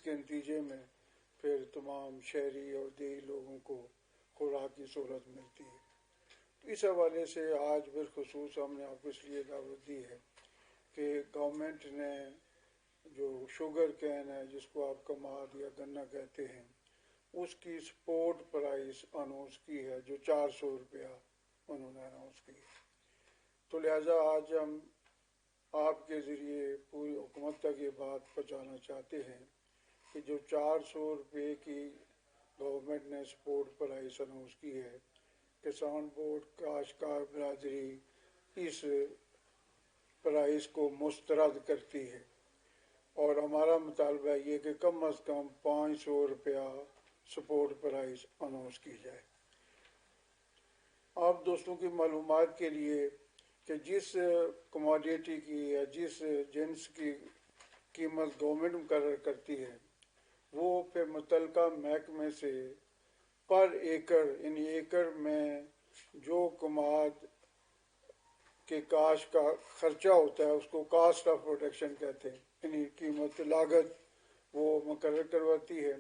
کے نتیجے میں پھر تمام شہری اور دیہی لوگوں کو خوراک کی سہولت ملتی ہے۔ تو اس حوالے سے آج بالخصوص ہم نے آپ کو اس لیے دعوت دی ہے کہ گورنمنٹ نے جو شوگر کین ہے، جس کو آپ کماد یا گنا کہتے ہیں، اس کی سپورٹ پرائس اناؤنس کی ہے، جو 400 روپیہ انہوں نے اناؤنس کی۔ تو لہٰذا آج ہم آپ کے ذریعے پوری حکومت تک یہ بات پہنچانا چاہتے ہیں کہ جو 400 روپے کی گورنمنٹ نے سپورٹ پرائس اناؤنس کی ہے، کسان بورڈ کاشتکار برادری اس پرائس کو مسترد کرتی ہے، اور ہمارا مطالبہ یہ کہ کم از کم 500 روپیہ سپورٹ پرائس اناؤنس کی جائے۔ آپ دوستوں کی معلومات کے لیے کہ جس کموڈیٹی کی یا جس جنس کی قیمت گورنمنٹ مقرر کرتی ہے، وہ پھر متعلقہ محکمے سے پر ایکڑ یعنی ایکڑ میں جو کماد کے کاشت کا خرچہ ہوتا ہے اس کو کاسٹ آف پروڈکشن کہتے ہیں، یعنی قیمت لاگت وہ مقرر کرواتی ہے،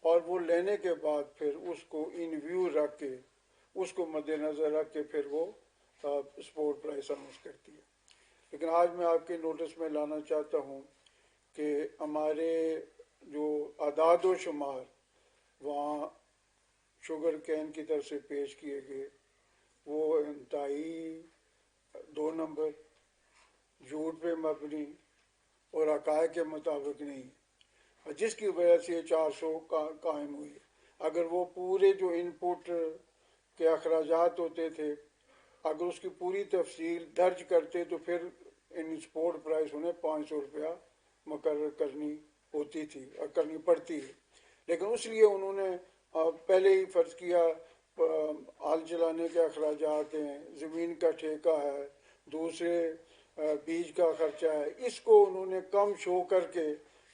اور وہ لینے کے بعد پھر اس کو ان ویو رکھ کے اس کو مد نظر رکھ کے پھر وہ سپورٹ پرائس اناؤنس کرتی ہے۔ لیکن آج میں آپ کے نوٹس میں لانا چاہتا ہوں کہ ہمارے جو اعداد و شمار وہاں شوگر کین کی طرف سے پیش کیے گئے، وہ انتہائی 2 نمبر، جھوٹ پہ مبنی اور حقائق کے مطابق نہیں ہے، جس کی وجہ سے یہ 400 قائم ہوئی۔ اگر وہ پورے جو ان پٹ کے اخراجات ہوتے تھے، اگر اس کی پوری تفصیل درج کرتے تو پھر ان سپورٹ پرائس انہیں 500 روپیہ مقرر کرنی ہوتی تھی اور کرنی پڑتی ہے، لیکن اس لیے انہوں نے پہلے ہی فرض کیا ہل چلانے کے اخراجات ہیں، زمین کا ٹھیکہ ہے، دوسرے بیج کا خرچہ ہے، اس کو انہوں نے کم شو کر کے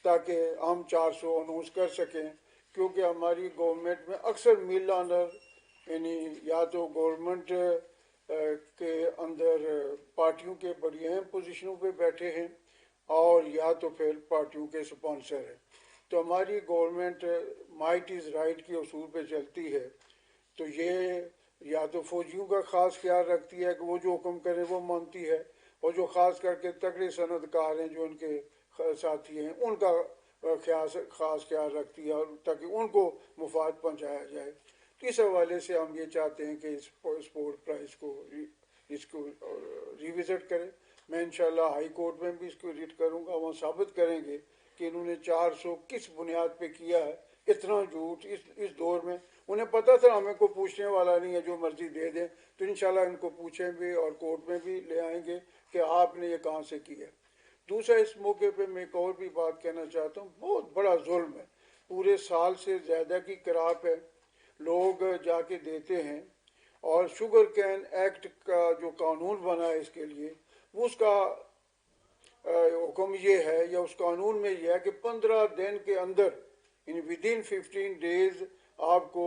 تاکہ ہم 400 اناؤنس کر سکیں، کیونکہ ہماری گورنمنٹ میں اکثر مل آنر یعنی یا تو گورنمنٹ کے اندر پارٹیوں کے بڑی اہم پوزیشنوں پہ بیٹھے ہیں اور یا تو پھر پارٹیوں کے سپانسر ہیں۔ تو ہماری گورنمنٹ مائٹ از رائٹ کے اصول پہ چلتی ہے، تو یہ یا تو فوجیوں کا خاص خیال رکھتی ہے کہ وہ جو حکم کریں وہ مانتی ہے، اور جو خاص کر کے تگڑے صنعت کار ہیں جو ان کے ساتھی ہیں ان کا خاص خیال رکھتی ہے، اور تاکہ ان کو مفاد پہنچایا جائے۔ تو اس حوالے سے ہم یہ چاہتے ہیں کہ سپورٹ پرائس کو ریوزٹ کریں۔ میں انشاءاللہ ہائی کورٹ میں بھی اس کو ریٹ کروں گا، وہاں ثابت کریں گے کہ انہوں نے 400 کس بنیاد پہ کیا ہے۔ اتنا جھوٹ اس دور میں انہیں پتہ تھا ہمیں کوئی پوچھنے والا نہیں ہے، جو مرضی دے دیں، تو انشاءاللہ ان کو پوچھیں بھی اور کورٹ میں بھی لے آئیں گے کہ آپ نے یہ کہاں سے کیا۔ دوسرا اس موقع پہ میں ایک اور بھی بات کہنا چاہتا ہوں، بہت بڑا ظلم ہے، پورے سال سے زیادہ کی کراپ ہے، لوگ جا کے دیتے ہیں، اور شوگر کین ایکٹ کا جو قانون بنا ہے اس کے لیے، وہ اس کا حکم یہ ہے یا اس قانون میں یہ ہے کہ 15 دن کے اندر یعنی ودین 15 days آپ کو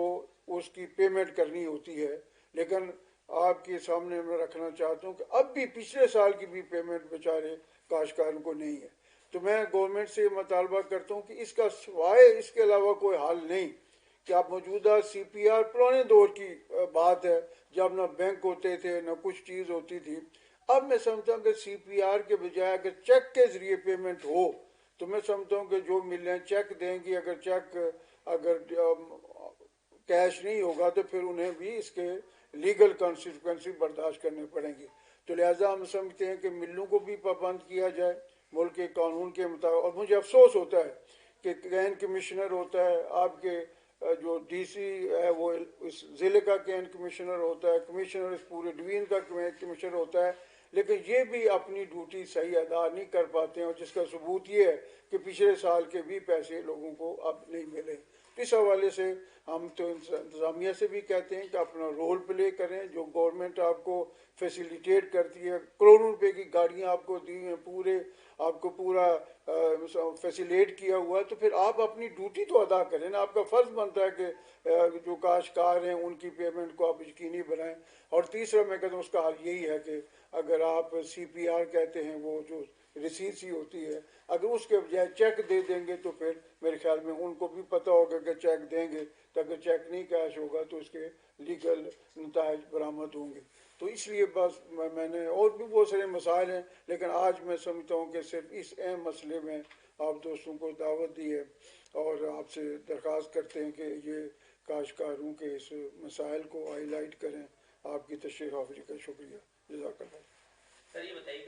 اس کی پیمنٹ کرنی ہوتی ہے، لیکن آپ کے سامنے میں رکھنا چاہتا ہوں کہ اب بھی پچھلے سال کی بھی پیمنٹ بیچارے کاشتکاروں کو نہیں ہے۔ تو میں گورنمنٹ سے مطالبہ کرتا ہوں کہ اس کا سوائے اس کے علاوہ کوئی حل نہیں کہ آپ موجودہ سی پی آر پرانے دور کی بات ہے جب نہ بینک ہوتے تھے نہ کچھ چیز ہوتی تھی، اب میں سمجھتا ہوں کہ سی پی آر کے بجائے اگر چیک کے ذریعے پیمنٹ ہو تو میں سمجھتا ہوں کہ جو ملیں چیک دیں گی، اگر چیک اگر کیش نہیں ہوگا تو پھر انہیں بھی اس کے لیگل کانسیکوینسی برداشت کرنے پڑیں گے۔ تو لہٰذا ہم سمجھتے ہیں کہ ملوں کو بھی پابند کیا جائے ملک کے قانون کے مطابق۔ اور مجھے افسوس ہوتا ہے کہ کین کمشنر ہوتا ہے آپ کے جو ڈی سی ہے وہ اس ضلع کا کین کمشنر ہوتا ہے، کمشنر اس پورے ڈویژن کا کمشنر ہوتا ہے، لیکن یہ بھی اپنی ڈیوٹی صحیح ادا نہیں کر پاتے ہیں، اور جس کا ثبوت یہ ہے کہ پچھلے سال کے بھی پیسے لوگوں کو اب نہیں ملے۔ اس حوالے سے ہم تو انتظامیہ سے بھی کہتے ہیں کہ اپنا رول پلے کریں، جو گورنمنٹ آپ کو فیسیلیٹیٹ کرتی ہے، کروڑوں روپے کی گاڑیاں آپ کو دی ہیں، پورے آپ کو پورا فیسیلیٹ کیا ہوا ہے، تو پھر آپ اپنی ڈیوٹی تو ادا کریں نا۔ آپ کا فرض بنتا ہے کہ جو کاشتکار ہیں ان کی پیمنٹ کو آپ یقینی بنائیں۔ اور تیسرا میں کہتا ہوں اس کا حل یہی ہے کہ اگر آپ سی پی آر کہتے ہیں وہ جو رسید سی ہوتی ہے، اگر اس کے بجائے چیک دے دیں گے تو پھر میرے خیال میں ان کو بھی پتہ ہوگا کہ چیک دیں گے، تو اگر چیک نہیں کیش ہوگا تو اس کے لیگل نتائج برآمد ہوں گے۔ تو اس لیے بس میں نے اور بھی بہت سارے مسائل ہیں، لیکن آج میں سمجھتا ہوں کہ صرف اس اہم مسئلے میں آپ دوستوں کو دعوت دی ہے، اور آپ سے درخواست کرتے ہیں کہ یہ کاشتکاروں کے اس مسائل کو ہائی لائٹ کریں۔ آپ کی تشریف آوری کا شکریہ، جزاک اللہ۔ سر یہ بتائیے